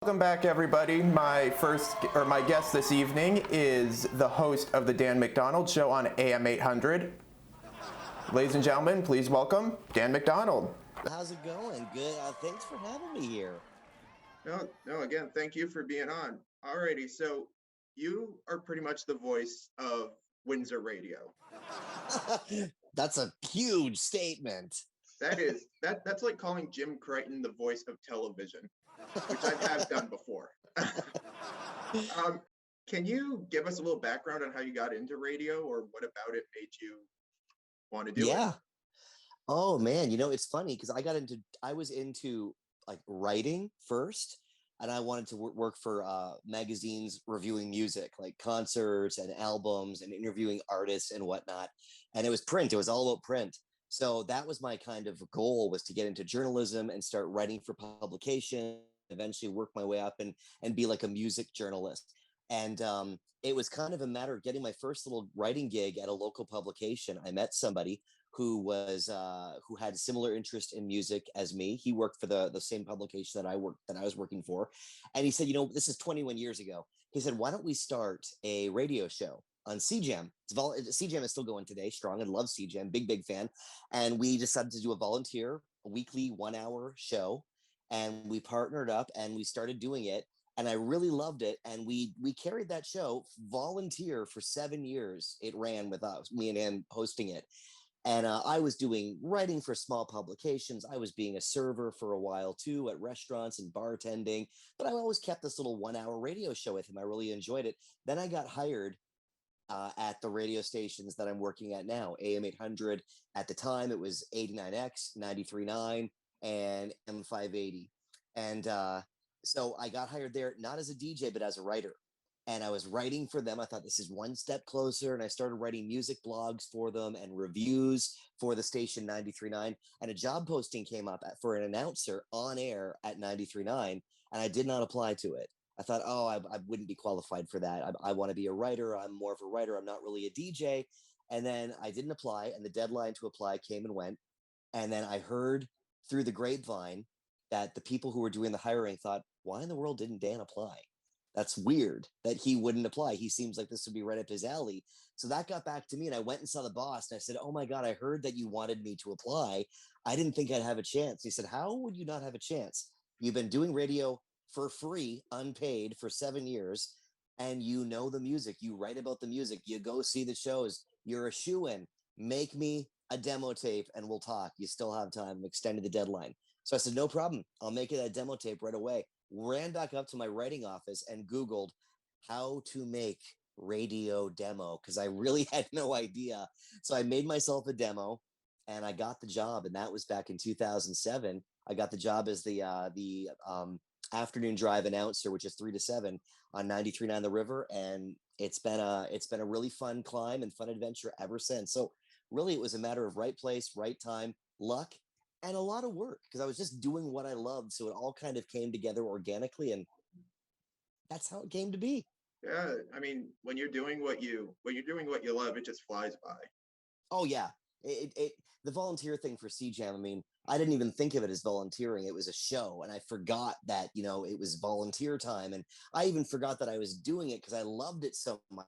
Welcome back, everybody. My guest this evening is the host of the Dan MacDonald Show on AM800. Ladies and gentlemen, please welcome Dan MacDonald. How's it going? Good. Thanks for having me here. No, again, thank you for being on. Alrighty, so you are pretty much the voice of Windsor Radio. That's a huge statement. That's like calling Jim Crichton the voice of television, which I have done before. Can you give us a little background on how you got into radio, or what about it made you want to do it? Yeah. Oh man, it's funny because I was into like writing first, and I wanted to work for magazines reviewing music, like concerts and albums and interviewing artists and whatnot. And it was print. It was all about print. So that was my kind of goal, was to get into journalism and start writing for publication, eventually work my way up and be like a music journalist. And it was kind of a matter of getting my first little writing gig at a local publication. I met somebody who had similar interest in music as me. He worked for the same publication that I was working for, and he said, this is 21 years ago. He said, why don't we start a radio show on CJAM? CJAM is still going today, strong, and love CJAM, big fan. And we decided to do a weekly 1 hour show, and we partnered up and we started doing it. And I really loved it. And we carried that show volunteer for 7 years. It ran with us, me and him hosting it. And I was doing writing for small publications. I was being a server for a while too at restaurants and bartending. But I always kept this little 1 hour radio show with him. I really enjoyed it. Then I got hired at the radio stations that I'm working at now, AM800. At the time, it was 89X, 93.9, and M580. And so I got hired there, not as a DJ, but as a writer. And I was writing for them. I thought, this is one step closer. And I started writing music blogs for them and reviews for the station 93.9. And a job posting came up for an announcer on air at 93.9. And I did not apply to it. I thought, I wouldn't be qualified for that. I want to be a writer. I'm more of a writer. I'm not really a DJ. And then I didn't apply. And the deadline to apply came and went. And then I heard through the grapevine that the people who were doing the hiring thought, why in the world didn't Dan apply? That's weird that he wouldn't apply. He seems like this would be right up his alley. So that got back to me, and I went and saw the boss, and I said, oh my God, I heard that you wanted me to apply. I didn't think I'd have a chance. He said, how would you not have a chance? You've been doing radio for free, unpaid, for 7 years, and you know the music. You write about the music. You go see the shows. You're a shoo-in. Make me a demo tape, and we'll talk. You still have time. Extended the deadline. So I said, no problem. I'll make it a demo tape right away. Ran back up to my writing office and Googled how to make radio demo, because I really had no idea. So I made myself a demo and I got the job. And that was back in 2007. I got the job as the afternoon drive announcer, which is 3 to 7 on 93.9 The River. And it's been a really fun climb and fun adventure ever since. So really, it was a matter of right place, right time, luck, and a lot of work, because I was just doing what I loved. So it all kind of came together organically, and that's how it came to be. Yeah, I mean, when you're doing what you love, it just flies by. Oh yeah. The volunteer thing for CJAM, I mean, I didn't even think of it as volunteering. It was a show, and I forgot that, it was volunteer time. And I even forgot that I was doing it because I loved it so much.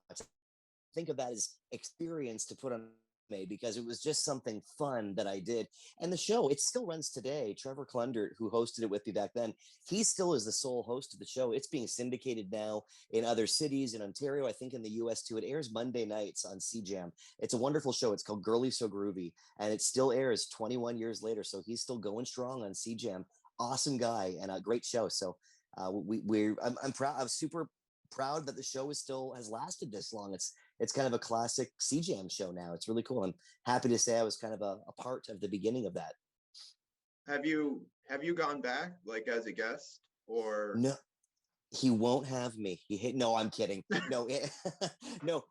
Think of that as experience to put on me, because it was just something fun that I did. And the show, it still runs today. Trevor Klundert, who hosted it with me back then, he still is the sole host of the show. It's being syndicated now in other cities, in Ontario, I think in the US too. It airs Monday nights on CJAM. It's a wonderful show. It's called Girly So Groovy, and it still airs 21 years later. So he's still going strong on CJAM. Awesome guy, and a great show. So I'm proud. I'm super proud that the show has lasted this long. It's kind of a classic CJAM show now. It's really cool. I'm happy to say I was kind of a part of the beginning of that. Have you gone back, like, as a guest, or no? He won't have me. No, I'm kidding. No, no.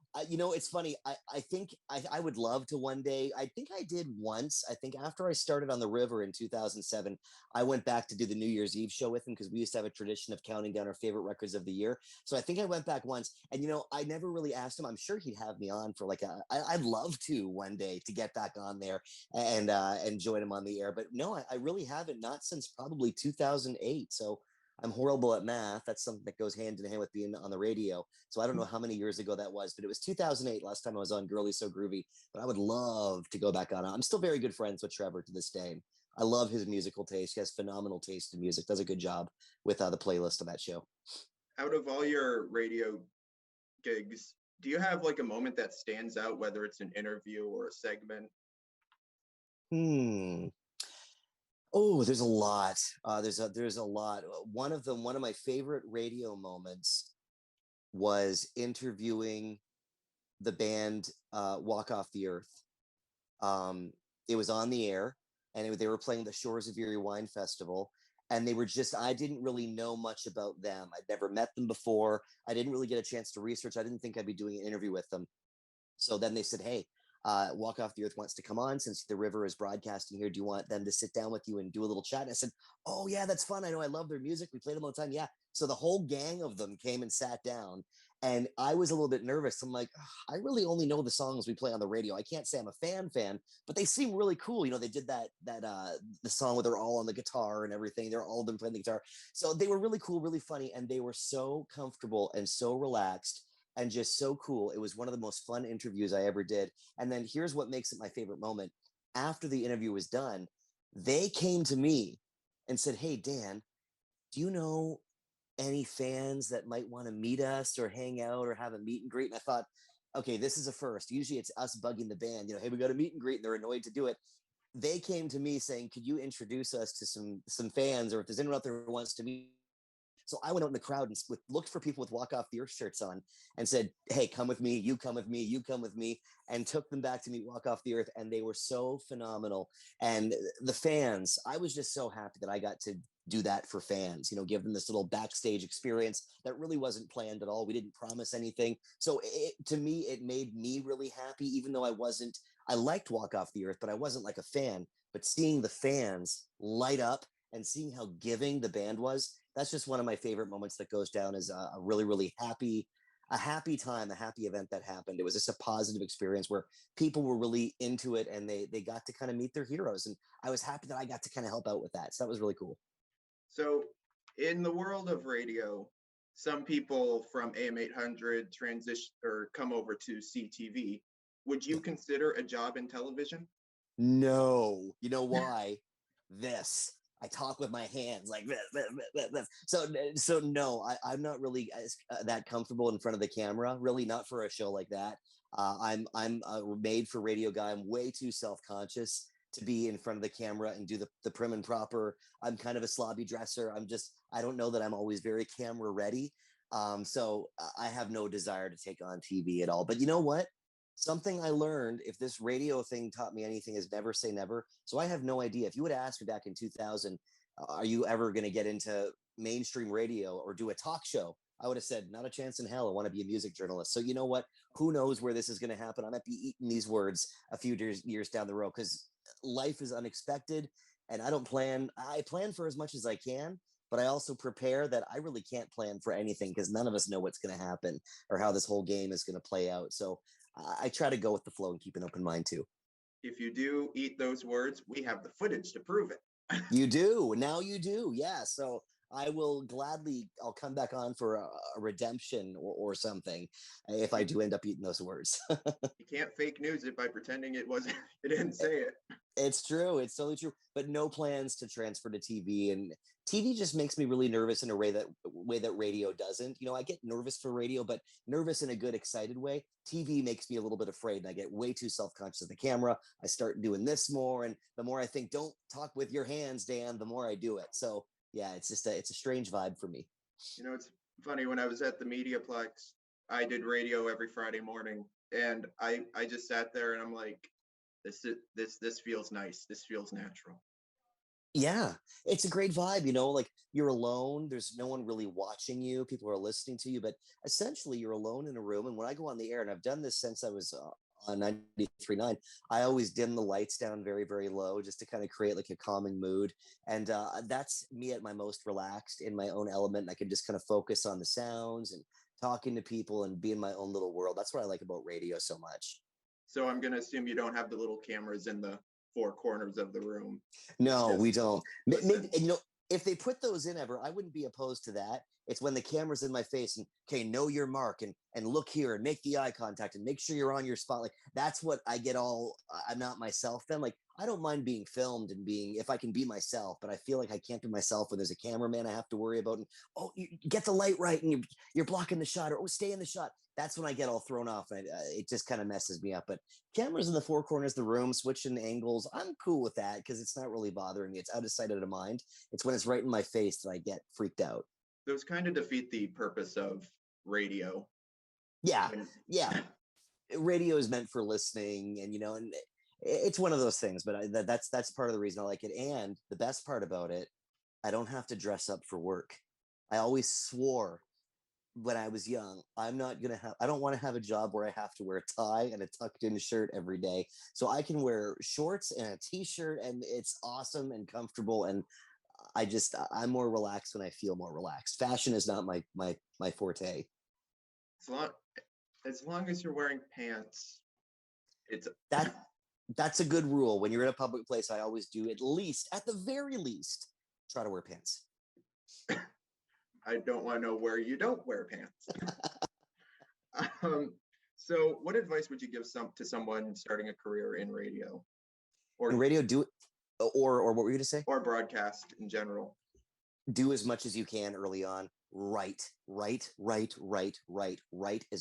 It's funny. I think I would love to one day. I think I did once. I think after I started on the River in 2007, I went back to do the New Year's Eve show with him, because we used to have a tradition of counting down our favorite records of the year. So I think I went back once, and I never really asked him. I'm sure he'd have me on for I'd love to one day to get back on there and join him on the air. But no, I really haven't. Not since probably 2008. So I'm horrible at math. That's something that goes hand in hand with being on the radio. So I don't know how many years ago that was, but it was 2008 last time I was on Girly So Groovy. But I would love to go back on. I'm still very good friends with Trevor to this day. I love his musical taste. He has phenomenal taste in music. Does a good job with the playlist of that show. Out of all your radio gigs, do you have like a moment that stands out, whether it's an interview or a segment? Oh, there's a lot. There's a lot. One of my favorite radio moments was interviewing the band Walk Off the Earth. It was on the air, and they were playing the Shores of Erie Wine Festival, and they were just, I didn't really know much about them. I'd never met them before. I didn't really get a chance to research. I didn't think I'd be doing an interview with them. So then they said, hey, Walk Off the Earth wants to come on since the river is broadcasting here. Do you want them to sit down with you and do a little chat? And I said, oh yeah, that's fun. I know, I love their music. We played them all the time. Yeah. So the whole gang of them came and sat down, and I was a little bit nervous. I'm like, I really only know the songs we play on the radio. I can't say I'm a fan, but they seem really cool. You know, they did the song where they're all on the guitar and everything. They're all of them playing the guitar. So they were really cool, really funny. And they were so comfortable and so relaxed and just so cool. It was one of the most fun interviews I ever did. And then here's what makes it my favorite moment. After the interview was done, they came to me and said, hey, Dan, do you know any fans that might want to meet us or hang out or have a meet and greet? And I thought, okay, this is a first. Usually it's us bugging the band, you know, hey, we got a meet and greet, and they're annoyed to do it. They came to me saying, could you introduce us to some fans, or if there's anyone out there who wants to meet? So I went out in the crowd and looked for people with Walk Off the Earth shirts on and said, hey, come with me, you come with me, you come with me, and took them back to meet Walk Off the Earth. And they were so phenomenal. And the fans, I was just so happy that I got to do that for fans, you know, give them this little backstage experience that really wasn't planned at all. We didn't promise anything. So to me, it made me really happy, even though I liked Walk Off the Earth, but I wasn't like a fan. But seeing the fans light up and seeing how giving the band was, that's just one of my favorite moments that goes down as a really, really happy time, a happy event that happened. It was just a positive experience where people were really into it, and they got to kind of meet their heroes. And I was happy that I got to kind of help out with that. So that was really cool. So in the world of radio, some people from AM800 transition or come over to CTV. Would you consider a job in television? No. You know why? I talk with my hands like this. So no, I'm not really that comfortable in front of the camera. Really, not for a show like that. I'm a made for radio guy. I'm way too self-conscious to be in front of the camera and do the prim and proper. I'm kind of a slobby dresser. I don't know that I'm always very camera ready. So I have no desire to take on TV at all. But you know what? Something I learned, if this radio thing taught me anything, is never say never. So I have no idea. If you would have asked me back in 2000, are you ever going to get into mainstream radio or do a talk show? I would have said, not a chance in hell. I want to be a music journalist. So you know what? Who knows where this is going to happen? I might be eating these words a few years down the road, because life is unexpected, and I plan for as much as I can, but I also prepare that I really can't plan for anything, because none of us know what's going to happen or how this whole game is going to play out. So I try to go with the flow and keep an open mind too. If you do eat those words, we have the footage to prove it. You do. Now you do. Yeah. So I'll come back on for a redemption or something if I do end up eating those words. You can't fake news it by pretending it wasn't, it didn't say it. It's true. It's totally true. But no plans to transfer to TV. And TV just makes me really nervous in a way that radio doesn't. You know, I get nervous for radio, but nervous in a good, excited way. TV makes me a little bit afraid, and I get way too self-conscious of the camera. I start doing this more, and the more I think, don't talk with your hands, Dan, the more I do it. So yeah, it's a strange vibe for me. You know, it's funny, when I was at the Mediaplex, I did radio every Friday morning, and I just sat there and I'm like, this feels nice. This feels natural. Yeah, it's a great vibe, you know, like you're alone. There's no one really watching you. People are listening to you, but essentially you're alone in a room. And when I go on the air, and I've done this since I was on 93.9, I always dim the lights down very, very low just to kind of create like a calming mood. And that's me at my most relaxed in my own element. And I can just kind of focus on the sounds and talking to people and be in my own little world. That's what I like about radio so much. So I'm going to assume you don't have the little cameras in the four corners of the room. No, we don't. Maybe, you know, if they put those in ever, I wouldn't be opposed to that. It's when the camera's in my face and okay, know your mark and look here and make the eye contact and make sure you're on your spot. Like that's what I get all. I'm not myself then. Like I don't mind being filmed and being if I can be myself, but I feel like I can't be myself when there's a cameraman I have to worry about. And oh, you get the light right and you're blocking the shot or oh, stay in the shot. That's when I get all thrown off. And it just kind of messes me up. But cameras in the four corners of the room, switching angles, I'm cool with that because it's not really bothering me. It's out of sight, out of mind. It's when it's right in my face that I get freaked out. Those kind of defeat the purpose of radio. Yeah, yeah. Radio is meant for listening, and and it's one of those things. But that's part of the reason I like it. And the best part about it, I don't have to dress up for work. I always swore when I was young, I don't want to have a job where I have to wear a tie and a tucked in shirt every day. So I can wear shorts and a t-shirt and it's awesome and comfortable. And I'm more relaxed when I feel more relaxed. Fashion is not my forte. As long as you're wearing pants, it's that's a good rule. When you're in a public place, I always do at the very least, try to wear pants. I don't want to know where you don't wear pants. So what advice would you give to someone starting a career in radio? Or in radio, or what were you going to say? Or broadcast in general. Do as much as you can early on. Write as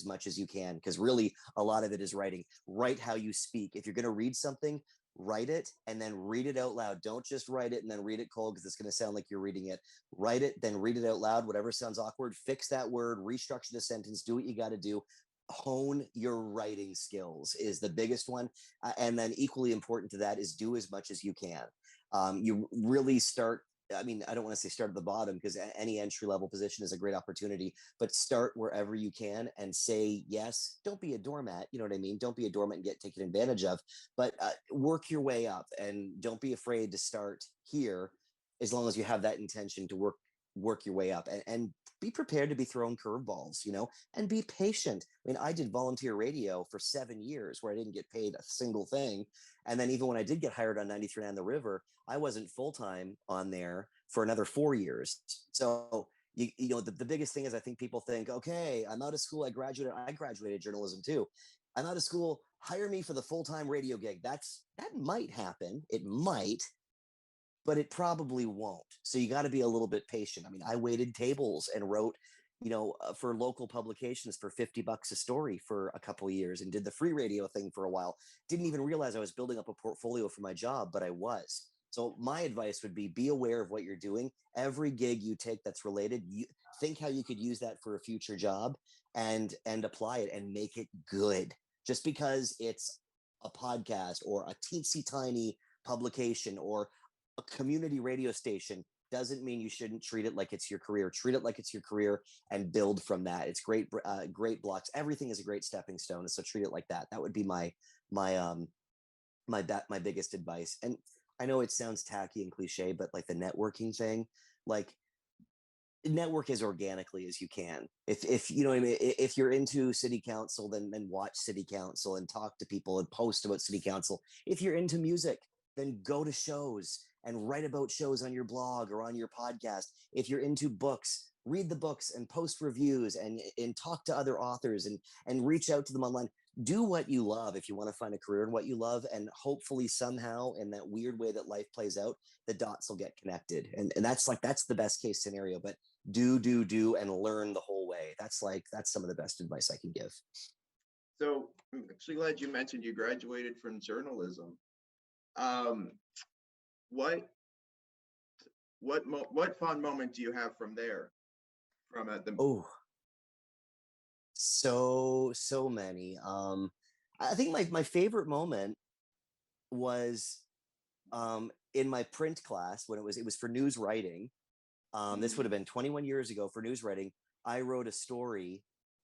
much as you can. Because really, a lot of it is writing. Write how you speak. If you're going to read something, write it and then read it out loud. Don't just write it and then read it cold because it's going to sound like you're reading it. Write it, then read it out loud. Whatever sounds awkward, fix that word, restructure the sentence, do what you got to do. Hone your writing skills is the biggest one. And then equally important to that is do as much as you can. You really start, I mean, I don't want to say start at the bottom because any entry level position is a great opportunity, but start wherever you can and say yes. Don't be a doormat. You know what I mean? Don't be a doormat and get taken advantage of, but work your way up and don't be afraid to start here as long as you have that intention to work your way up and be prepared to be thrown curveballs, and be patient. I mean, I did volunteer radio for 7 years where I didn't get paid a single thing. And then even when I did get hired on 93.9 The River, I wasn't full-time on there for another 4 years. So, the biggest thing is I think people think, okay, I'm out of school. I graduated journalism too. I'm out of school. Hire me for the full-time radio gig. That might happen. It might, but it probably won't. So you got to be a little bit patient. I mean, I waited tables and wrote, for local publications for $50 a story for a couple of years and did the free radio thing for a while. Didn't even realize I was building up a portfolio for my job, but I was. So my advice would be aware of what you're doing. Every gig you take that's related, you think how you could use that for a future job and apply it and make it good. Just because it's a podcast or a teensy tiny publication or a community radio station doesn't mean you shouldn't treat it like it's your career. Treat it like it's your career and build from that. It's great blocks. Everything is a great stepping stone. So treat it like that. That would be my biggest advice. And I know it sounds tacky and cliche, but like the networking thing, like network as organically as you can. If you know what I mean, if you're into city council, then watch city council and talk to people and post about city council. If you're into music, then go to shows and write about shows on your blog or on your podcast. If you're into books, read the books and post reviews and talk to other authors and reach out to them online. Do what you love if you want to find a career in what you love. And hopefully somehow in that weird way that life plays out, the dots will get connected. And that's the best case scenario, but do and learn the whole way. That's some of the best advice I can give. So I'm actually glad you mentioned you graduated from journalism. What fond moment do you have from there? So many. I think my favorite moment was in my print class when it was for news writing. This would have been 21 years ago for news writing. I wrote a story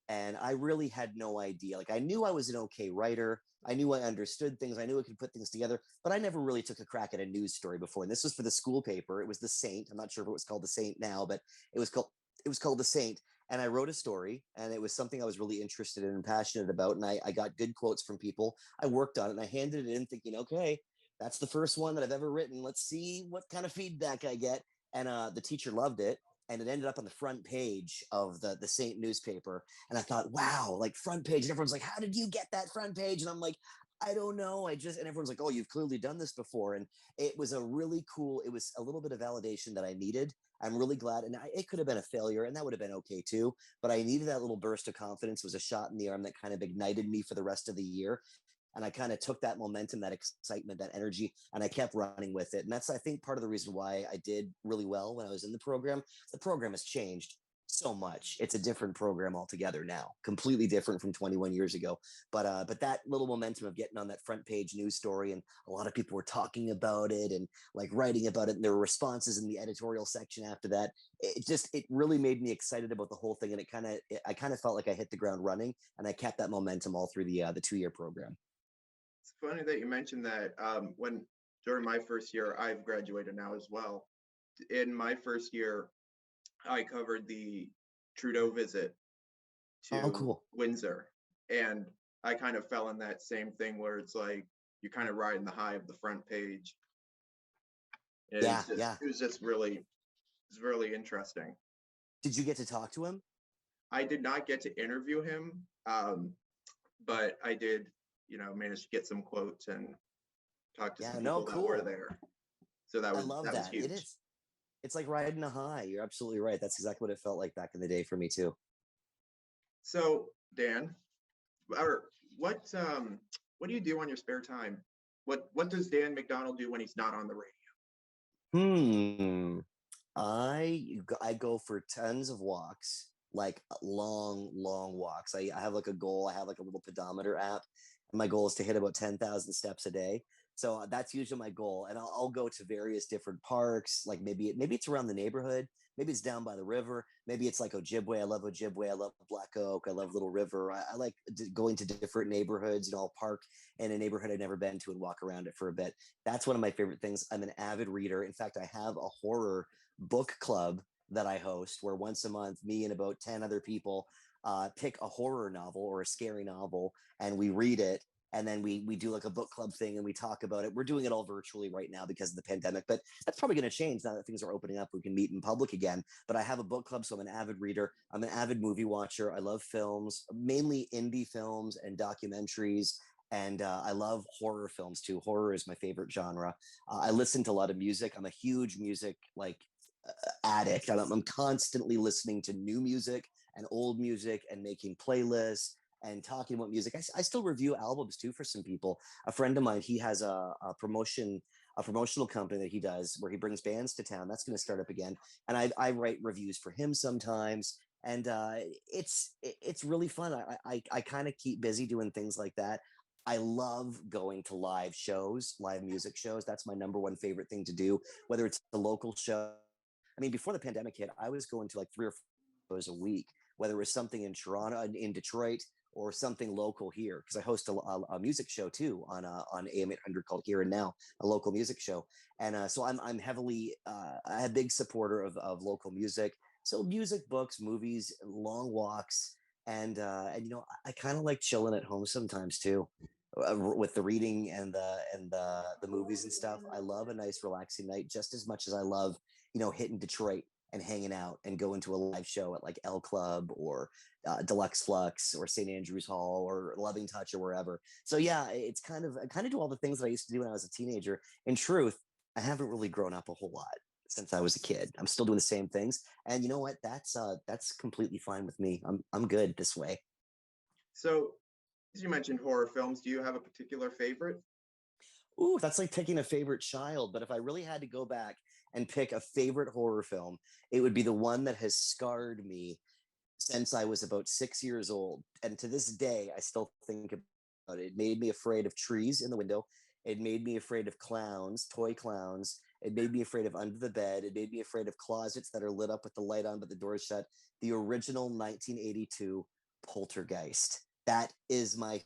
and I really had no idea. Like I knew I was an okay writer. I knew I understood things. I knew I could put things together, but I never really took a crack at a news story before. And this was for the school paper. It was The Saint. I'm not sure if it was called The Saint now, but it was called The Saint. And I wrote a story and it was something I was really interested in and passionate about. And I got good quotes from people. I worked on it and I handed it in thinking, okay, that's the first one that I've ever written. Let's see what kind of feedback I get. And the teacher loved it. And it ended up on the front page of the Saint newspaper. And I thought, wow, like front page. And everyone's like, how did you get that front page? And I'm like, I don't know. And everyone's like, oh, you've clearly done this before. And it was a really cool, it was a little bit of validation that I needed. I'm really glad. And it could have been a failure and that would have been okay too. But I needed that little burst of confidence. It was a shot in the arm that kind of ignited me for the rest of the year. And I kind of took that momentum, that excitement, that energy, and I kept running with it. And that's, I think, part of the reason why I did really well when I was in the program. The program has changed so much. It's a different program altogether now, completely different from 21 years ago. But that little momentum of getting on that front page news story, and a lot of people were talking about it and like writing about it, and there were responses in the editorial section after that. It really made me excited about the whole thing, and I kind of felt like I hit the ground running, and I kept that momentum all through the 2-year program. It's funny that you mentioned that. When during my first year, I've graduated now as well. In my first year, I covered the Trudeau visit Oh, to cool. Windsor, and I kind of fell in that same thing where it's like you're kind of riding the high of the front page. And Yeah, yeah. it was just really, it's really interesting. Did you get to talk to him? I did not get to interview him, but I did, manage to get some quotes and talk to Yeah, some no, people that were cool. there. So I love that was that. It huge. is. It's like riding a high. You're absolutely right. That's exactly what it felt like back in the day for me too. So Dan, or what do you do on your spare time? What does Dan MacDonald do when he's not on the radio? Hmm. I go for tons of walks, like long, long walks. I have like a goal. I have like a little pedometer app, and my goal is to hit about 10,000 steps a day. So that's usually my goal, and I'll go to various different parks. Like maybe it's around the neighborhood. Maybe it's down by the river. Maybe it's like Ojibwe. I love Ojibwe. I love Black Oak. I love Little River. I like going to different neighborhoods. I'll park in a neighborhood I've never been to and walk around it for a bit. That's one of my favorite things. I'm an avid reader. In fact, I have a horror book club that I host where once a month, me and about 10 other people pick a horror novel or a scary novel and we read it. And then we do like a book club thing and we talk about it. We're doing it all virtually right now because of the pandemic, but that's probably going to change now that things are opening up. We can meet in public again. But I have a book club, so I'm an avid reader. I'm an avid movie watcher. I love films, mainly indie films and documentaries. And I love horror films too. Horror is my favorite genre. I listen to a lot of music. I'm a huge music addict. I'm constantly listening to new music and old music and making playlists and talking about music. I still review albums too for some people. A friend of mine, he has a promotional company that he does where he brings bands to town. That's going to start up again, and I write reviews for him sometimes. And it's really fun. I kind of keep busy doing things like that. I love going to live shows, live music shows. That's my number one favorite thing to do, whether it's a local show. I mean, before the pandemic hit, I was going to like 3 or 4 shows a week, whether it was something in Toronto, in Detroit, or something local here, because I host a music show too on AM800 called Here and Now, a local music show. And so I'm heavily a big supporter of local music. So music, books, movies, long walks, and I kind of like chilling at home sometimes too with the reading and the movies and stuff. I love a nice relaxing night just as much as I love hitting Detroit and hanging out and going to a live show at like L Club or Deluxe Flux or St. Andrews Hall or Loving Touch or wherever. So yeah, it's I kind of do all the things that I used to do when I was a teenager. In truth, I haven't really grown up a whole lot since I was a kid. I'm still doing the same things, and you know what? That's completely fine with me. I'm good this way. So, as you mentioned horror films, do you have a particular favorite? Ooh, that's like picking a favorite child. But if I really had to go back and pick a favorite horror film, it would be the one that has scarred me since I was about 6 years old. And to this day, I still think about it. It made me afraid of trees in the window. It made me afraid of clowns, toy clowns. It made me afraid of under the bed. It made me afraid of closets that are lit up with the light on, but the door is shut. The original 1982 Poltergeist. That is my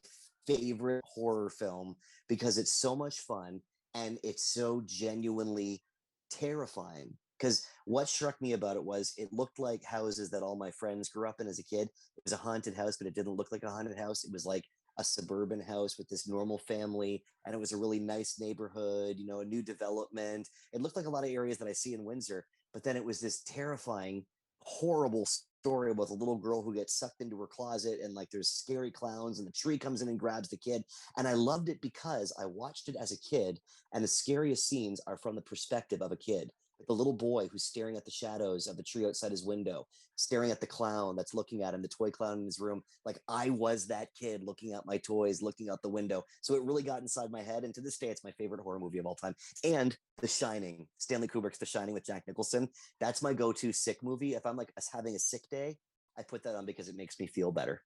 favorite horror film because it's so much fun and it's so genuinely terrifying. Because what struck me about it was it looked like houses that all my friends grew up in as a kid. It was a haunted house, but it didn't look like a haunted house. It was like a suburban house with this normal family, and it was a really nice neighborhood, a new development. It looked like a lot of areas that I see in Windsor. but then it was this terrifying, horrible story about a little girl who gets sucked into her closet, and like there's scary clowns, and the tree comes in and grabs the kid. And I loved it because I watched it as a kid, and the scariest scenes are from the perspective of a kid. Like the little boy who's staring at the shadows of the tree outside his window, staring at the clown that's looking at him, the toy clown in his room. Like I was that kid looking at my toys, looking out the window. So it really got inside my head. And to this day, it's my favorite horror movie of all time. And The Shining, Stanley Kubrick's The Shining with Jack Nicholson. That's my go-to sick movie. If I'm like having a sick day, I put that on because it makes me feel better.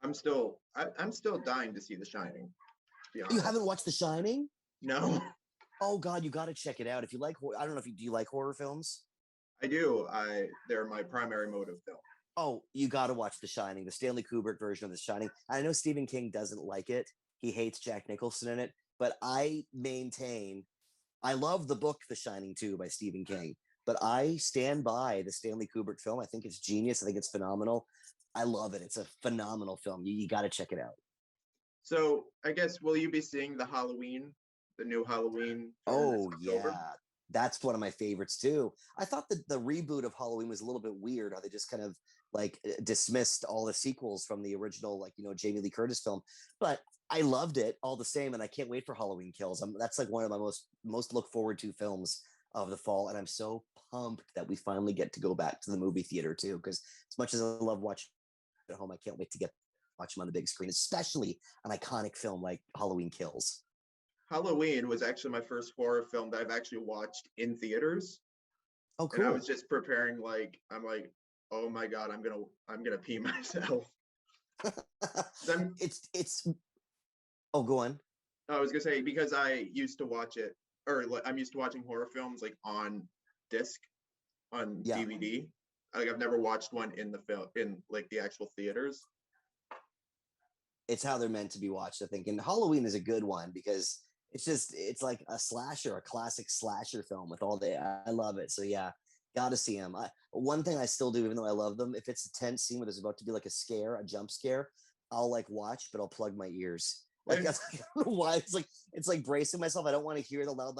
I'm still dying to see The Shining. To be honest. You haven't watched The Shining? No. Oh God, you got to check it out. If you like, I don't know if do you like horror films? I do. They're my primary mode of film. Oh, you got to watch The Shining, the Stanley Kubrick version of The Shining. I know Stephen King doesn't like it. He hates Jack Nicholson in it, but I maintain I love the book The Shining too by Stephen King, but I stand by the Stanley Kubrick film. I think it's genius. I think it's phenomenal. I love it. It's a phenomenal film. You got to check it out. So I guess, will you be seeing the new Halloween? Oh yeah, that's one of my favorites too. I thought that the reboot of Halloween was a little bit weird. How they just kind of like dismissed all the sequels from the original, like Jamie Lee Curtis film. But I loved it all the same, and I can't wait for Halloween Kills. That's like one of my most look forward to films of the fall, and I'm so pumped that we finally get to go back to the movie theater too. Because as much as I love watching at home, I can't wait to watch them on the big screen, especially an iconic film like Halloween Kills. Halloween was actually my first horror film that I've actually watched in theaters. Oh, cool. And I was just preparing, I'm like, oh my God, I'm gonna pee myself. It's oh, go on. I was gonna say, because I used to watch it, or I'm used to watching horror films like on disc, on DVD. Like I've never watched one in the film, in like the actual theaters. It's how they're meant to be watched, I think. And Halloween is a good one because it's like a slasher, a classic slasher film with all the, I love it. So yeah, gotta see them. One thing I still do, even though I love them, if it's a tense scene where there's about to be like a jump scare, I'll like watch, but I'll plug my ears. Like I don't know why. It's like bracing myself. I don't want to hear the loud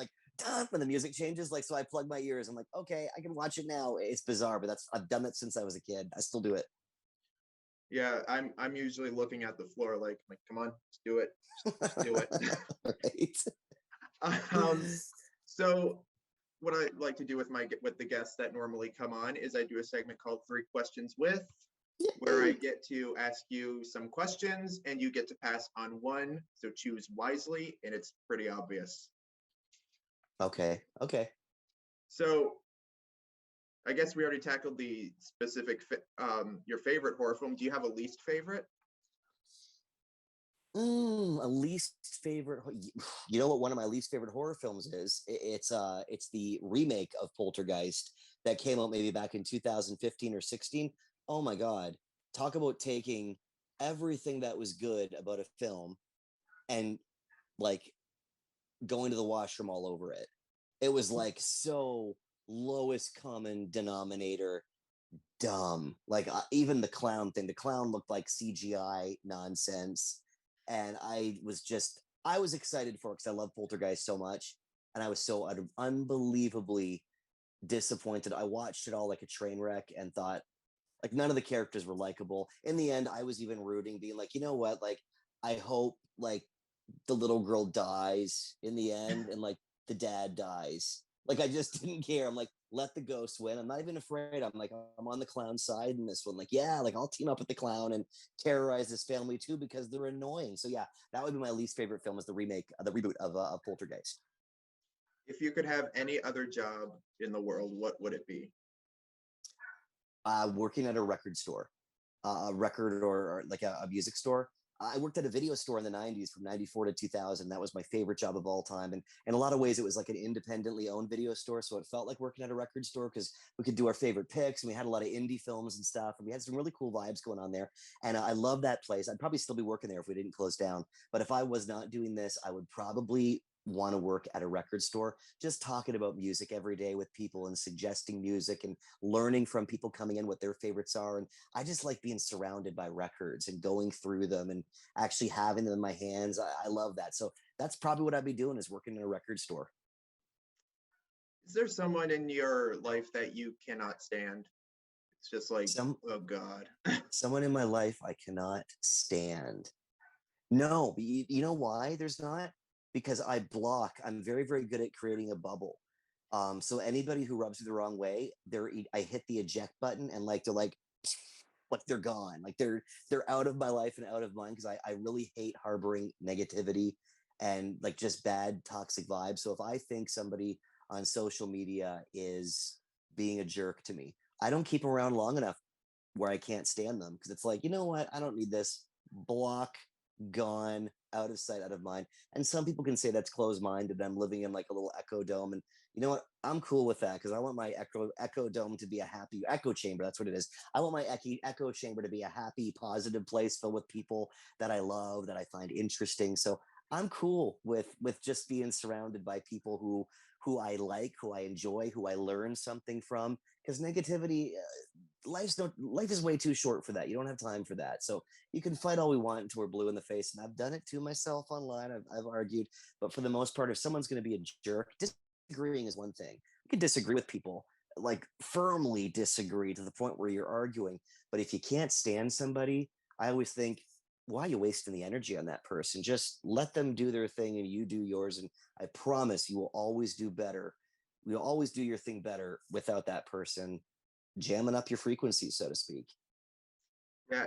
when the music changes. Like so, I plug my ears. I'm like, okay, I can watch it now. It's bizarre, but I've done it since I was a kid. I still do it. Yeah, I'm usually looking at the floor like come on, let's do it. Just do it. Right. So what I like to do with the guests that normally come on is I do a segment called 3 Questions With, where I get to ask you some questions and you get to pass on one. So choose wisely, and it's pretty obvious. Okay. So I guess we already tackled the specific, your favorite horror film. Do you have a least favorite? A least favorite. You know what one of my least favorite horror films is? It's the remake of Poltergeist that came out maybe back in 2015 or 16. Oh my God. Talk about taking everything that was good about a film and like going to the washroom all over it. It was like so lowest common denominator dumb. Like even the clown thing, the clown looked like CGI nonsense. And I was excited for it because I love Poltergeist so much. And I was so unbelievably disappointed. I watched it all like a train wreck and thought like none of the characters were likable. In the end, I was even rooting, being like, you know what? Like, I hope like the little girl dies in the end and like the dad dies. Like I just didn't care. I'm like, let the ghost win. I'm not even afraid. I'm like, I'm on the clown side in this one. Like, yeah, like I'll team up with the clown and terrorize this family too because they're annoying. So yeah, that would be my least favorite film is the reboot of Poltergeist. If you could have any other job in the world, what would it be? Working at a record store, a record or like a music store. I worked at a video store in the 90s from 94 to 2000. That was my favorite job of all time. And in a lot of ways, it was like an independently owned video store. So it felt like working at a record store because we could do our favorite picks and we had a lot of indie films and stuff. And we had some really cool vibes going on there. And I love that place. I'd probably still be working there if we didn't close down. But if I was not doing this, I would probably want to work at a record store, just talking about music every day with people and suggesting music and learning from people coming in what their favorites are. And I just like being surrounded by records and going through them and actually having them in my hands. I love that. So that's probably what I'd be doing is working in a record store. Is there someone in your life that you cannot stand? It's just like, oh God. Someone in my life I cannot stand. No, but you know why there's not? Because I block. I'm very, very good at creating a bubble. So anybody who rubs me the wrong way, I hit the eject button and like they're like they're gone. Like they're out of my life and out of mine because I really hate harboring negativity and like just bad toxic vibes. So if I think somebody on social media is being a jerk to me, I don't keep them around long enough where I can't stand them because it's like, you know what? I don't need this. Block, gone, out of sight, out of mind. And some people can say that's closed-minded. I'm living in like a little echo dome. And you know what? I'm cool with that because I want my echo dome to be a happy echo chamber. That's what it is. I want my echo chamber to be a happy, positive place filled with people that I love, that I find interesting. So I'm cool with just being surrounded by people who I like, who I enjoy, who I learn something from. Because negativity, life is way too short for that. You don't have time for that. So you can fight all we want until we're blue in the face. And I've done it to myself online. I've argued, but for the most part, if someone's going to be a jerk, disagreeing is one thing. You can disagree with people, like firmly disagree to the point where you're arguing. But if you can't stand somebody, I always think, why are you wasting the energy on that person? Just let them do their thing and you do yours. And I promise you will always do better. You'll always do your thing better without that person jamming up your frequency, so to speak. Yeah,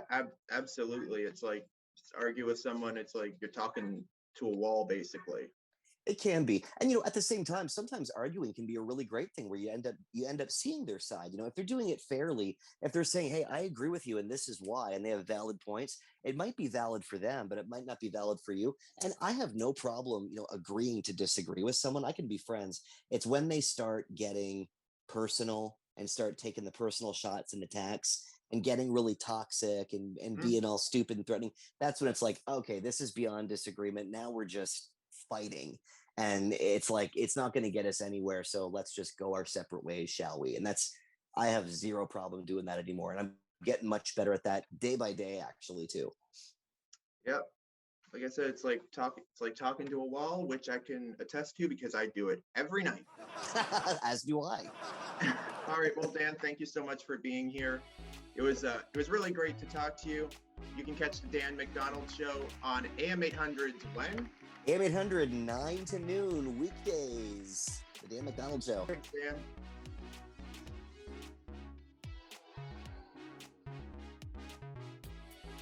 absolutely. It's like just argue with someone. It's like you're talking to a wall, basically. It can be. And at the same time, sometimes arguing can be a really great thing where you end up seeing their side. If they're doing it fairly, if they're saying, "Hey, I agree with you and this is why," and they have valid points, it might be valid for them, but it might not be valid for you. And I have no problem, agreeing to disagree with someone. I can be friends. It's when they start getting personal and start taking the personal shots and attacks and getting really toxic and being all stupid and threatening. That's when it's like, okay, this is beyond disagreement. Now we're just fighting, and it's like it's not going to get us anywhere, so let's just go our separate ways, shall we? And I have zero problem doing that anymore, and I'm getting much better at that day by day, actually, too. Yep. Like I said, it's like talking to a wall, which I can attest to because I do it every night. As do I. All right, well, Dan, thank you so much for being here. It was really great to talk to you. You can catch the Dan MacDonald Show on AM800's when? AM800, 9 to noon, weekdays. The Dan MacDonald Show. Thanks, Dan.